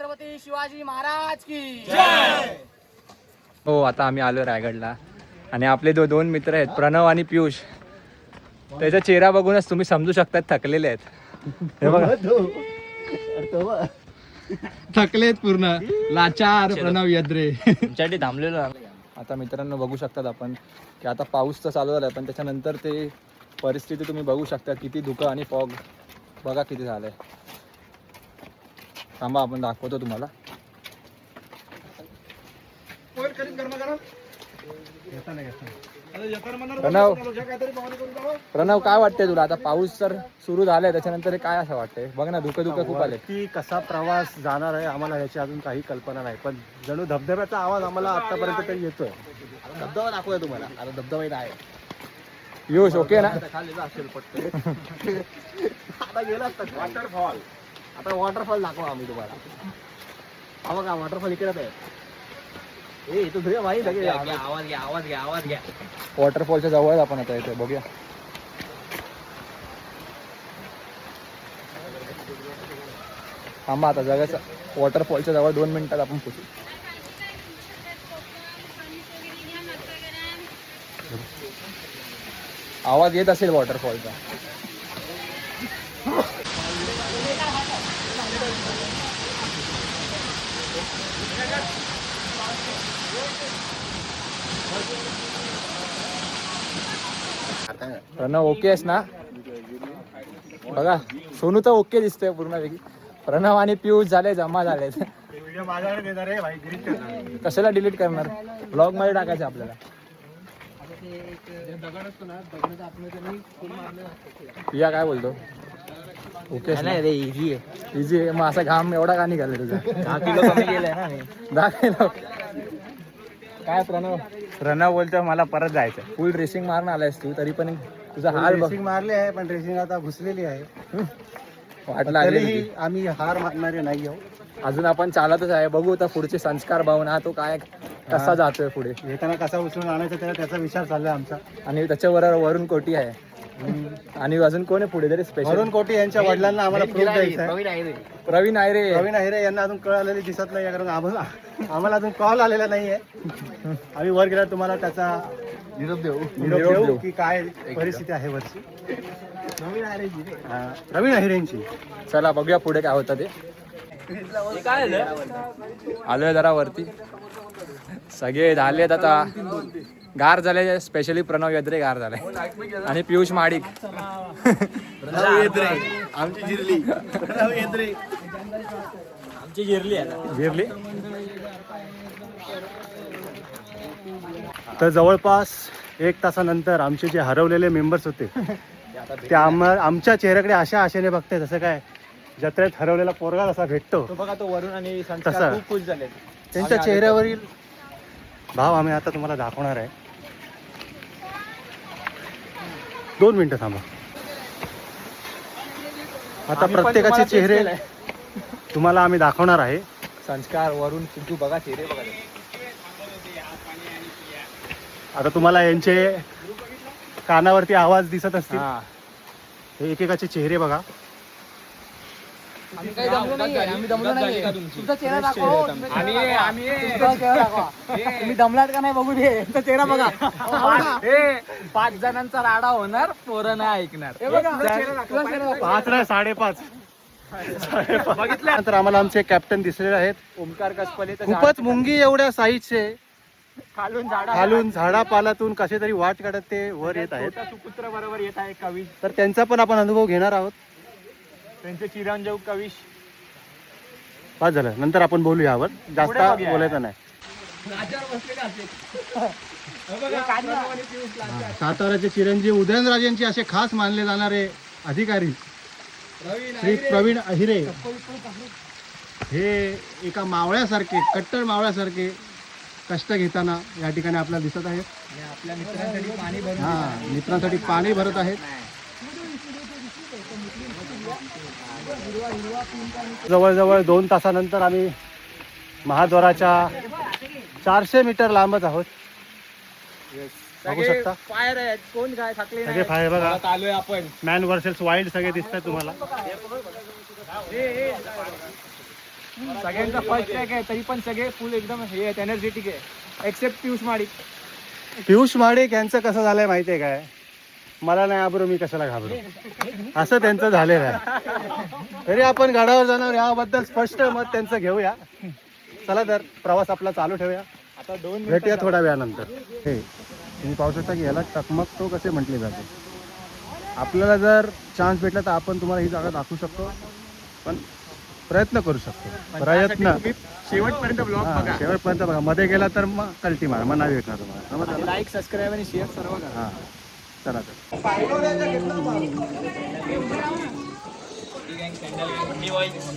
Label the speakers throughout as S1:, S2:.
S1: छत्रपती शिवाजी महाराज की
S2: जय.
S3: हो, आता आम्ही आलो रायगडला आणि आपले दोन मित्र आहेत प्रणव आणि पियुष. त्याचा चेहरा बघूनच तुम्ही समजू शकतात थकलेले आहेत. हे बघा थकलेत पूर्ण. लाचार प्रणव यद्रे
S1: तुमच्यासाठी थांबलेलो.
S3: आता मित्रांनो बघू शकतात आपण की आता पाऊस तर चालू झाला पण त्याच्यानंतर ते परिस्थिती तुम्ही बघू शकता किती धुकं आणि फॉग बघा किती झालंय. थांबा आपण दाखवतो तुम्हाला. प्रणव काय वाटतंय तुला आता पाऊस तर सुरू झालाय त्याच्यानंतर काय असं वाटतंय? बघ ना धुकं खूप आले.
S4: की कसा प्रवास जाणार आहे आम्हाला याची अजून काही कल्पना नाही, पण जणू धबधब्याचा आवाज आम्हाला आतापर्यंत तरी येतोय.
S1: धबधबा दाखवूया तुम्हाला. आता धबधबा इथं आहे.
S3: पियुष ओके ना?
S1: आता गेला वॉटरफॉल. आता वॉटरफॉल दाखवा आम्ही तुम्हाला. हा बघा वॉटरफॉल इकडे आहे. ए तू धुया भाई लगे आवाज घ्या आवाज घ्या आवाज घ्या.
S3: वॉटरफॉलच्या जवळ आपण आता इथे बघूया. थांबा आता जगाचा वॉटरफॉलच्या जवळ 2 मिनिटात आपण पोचू. आवाज येत असेल वॉटरफॉलचा. प्रणव ओके आहेस ना? बघा सोनू तर ओके दिसतोय पूर्णपैकी. प्रणव आणि पियुष झाले जमा झाले. कशाला डिलीट करणार? ब्लॉग मध्ये टाकायचं आपल्याला. या काय बोलतो? ओके
S1: नाही रे इझी आहे.
S3: इझी आहे मग असा घाम एवढा का निघाला तुझा?
S1: 10 किलो कमी केलंय ना मी.
S3: 10 किलो. काय प्रणव बोलतोय मला परत जायचं. फुल ड्रेसिंग मारून आलायस तू तरी पण तुझा हाल बघ.
S4: ड्रेसिंग मारली आहे पण ड्रेसिंग आता घुसलेली आहे.
S3: वाटला
S4: तरीही आम्ही हार मानणारे नाही आहोत.
S3: अजून आपण चालतच आहे. बघू आता पुढचे संस्कार भावना तो काय कसा जातोय पुढे
S4: येताना कसा उचलून आणायचा त्याचा विचार चाललाय आमचा.
S3: आणि त्याच्यावर वरुण कोटी आहे. आणि अजून कोण आहे पुढे तरी स्पेशल?
S4: वरुण कोटी यांच्या वडिलांना आम्हाला प्रूफ द्यायचा आहे.
S1: प्रवीण आहे रे.
S3: प्रवीण आयरे.
S4: प्रवीण अहिरे यांना अजून कळालेली दिसत नाही कारण आम्हाला अजून कॉल आलेला नाहीये. आम्ही वर गेला तुम्हाला त्याचा
S1: निरोप देऊ.
S4: निरोप देऊ की काय परिस्थिती आहे वरची. प्रवीण अहिरेंची.
S3: चला बघूया पुढे काय होतं ते.
S1: काय झालं?
S3: आलोय जरा वरती. सगळे झालेत आता गार झाले. स्पेशली प्रणव यद्रे गार झाले आणि पियुष माडिक.
S1: आमची जिरली. आमची जिरली आता.
S3: गिरली.
S4: तर जवळपास 1 तासानंतर आमचे जे हरवलेले मेंबर्स होते ते आमच्या चेहऱ्याकडे अशा आशेने बघताय जसं काय जत्रेत हरवलेला पोरगा जसा भेटतो
S3: तो बघा तो वरुण आणि
S4: तसा.
S3: संस्कार खूप खुश झाले.
S4: त्यांच्या चेहऱ्यावरील भाव आम्ही आता तुम्हाला दाखवणार आहे. 2 मिनिटं थांबा. आता प्रत्येकाचे चेहरे तुम्हाला आम्ही दाखवणार आहे.
S3: संस्कार वरुण सिद्धू बघा चेहरे बघा.
S4: आता तुम्हाला यांचे कानावरती आवाज दिसत असतील.
S3: हा
S4: हे एकेकाचे चेहरे बघा.
S1: आम्ही काही दमलो नाही. आम्ही दमलो नाही. तुमचा चेहरा दाखवा. तुमचा चेहरा दाखवा. तुम्ही दमलात का नाही बघू दे. तुमचा चेहरा बघा.
S3: 5 जणांचा राडा होणार. पोरं नाही ऐकणार.
S1: हे बघा. तुझा चेहरा दाखवा.
S4: 5 नाही 5.5 बघितलं. नंतर आम्हाला आमचे कॅप्टन दिसलेले आहेत.
S3: ओमकार कसपले तर
S4: खूपच मुंगी एवढ्या साईजचे
S3: खालून
S4: झाडापालातून कसे तरी वाट काढत ते वर येत आहेत.
S3: सुपुत्र बरोबर येत आहे कवी.
S4: तर त्यांचा पण आपण अनुभव घेणार आहोत.
S3: त्यांचे चिरंजीव कविश.
S4: पाच झालं. नंतर आपण बोलू यावर. जास्त बोलायचं नाही. साताराचे चिरंजीव उदयनराजेंचे असे खास मानले जाणारे अधिकारी श्री प्रवीण अहिरे हे एका मावळ्यासारखे कट्टर मावळ्यासारखे कष्ट घेताना या ठिकाणी आपल्याला दिसत आहेत.
S3: आपल्या मित्रांसाठी पाणी भरून
S4: मित्रांसाठी पाणी भरत आहेत. जवळजवळ 2 तासानंतर आम्ही महाद्वाराच्या 400 मीटर लांबच आहोत. बघू शकता
S3: फायर आहेत. कोण काय थकले
S4: सगळे फायर बघा.
S3: आलोय आपण.
S4: मॅन वर्सेस वाईल्ड सगळे दिसतात तुम्हाला.
S3: सगळ्यांचा फर्स्ट ट्रॅक आहे, तरी पण सगळे फुल एकदम हे आहेत, एनर्जेटिक आहे, एक्सेप्ट पियुष माडिक.
S4: पियुष माडिक यांचं कसं झालंय माहितीये काय, मला नाही घाबरू मी कशाला घाबरू, असं त्यांचं झालेलं आहे. तरी आपण गडावर जाणार याबद्दल स्पष्ट मत त्यांचं घेऊया. चला तर प्रवास आपला चालू ठेवूया.
S3: आता 2
S4: भेटूया थोड्या वेळानंतर. हे तुम्ही पाहू शकता की याला टकमकतो कसे म्हटले जाते. आपल्याला जर चान्स भेटला तर आपण तुम्हाला ही जागा दाखवू शकतो, पण प्रयत्न करू शकतो. प्रयत्न
S3: शेवटपर्यंत ब्लॉग
S4: हा,
S3: बघा.
S4: शेवटपर्यंत बघा. मध्ये गेला तर मग कल्टी मारा, मग नाही भेटणार तुम्हाला. समजलं?
S3: लाईक, सबस्क्राईब आणि शेअर सर्व करा.
S4: हा चला तर.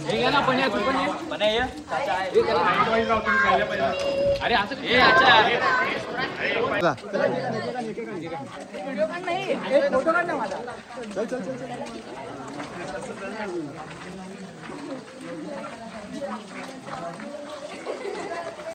S3: हे घ्या ना, पण या, तू पण ये. अरे असं हे अच्छा
S4: चला.
S3: एक फोटो काढ ना माझा. चल.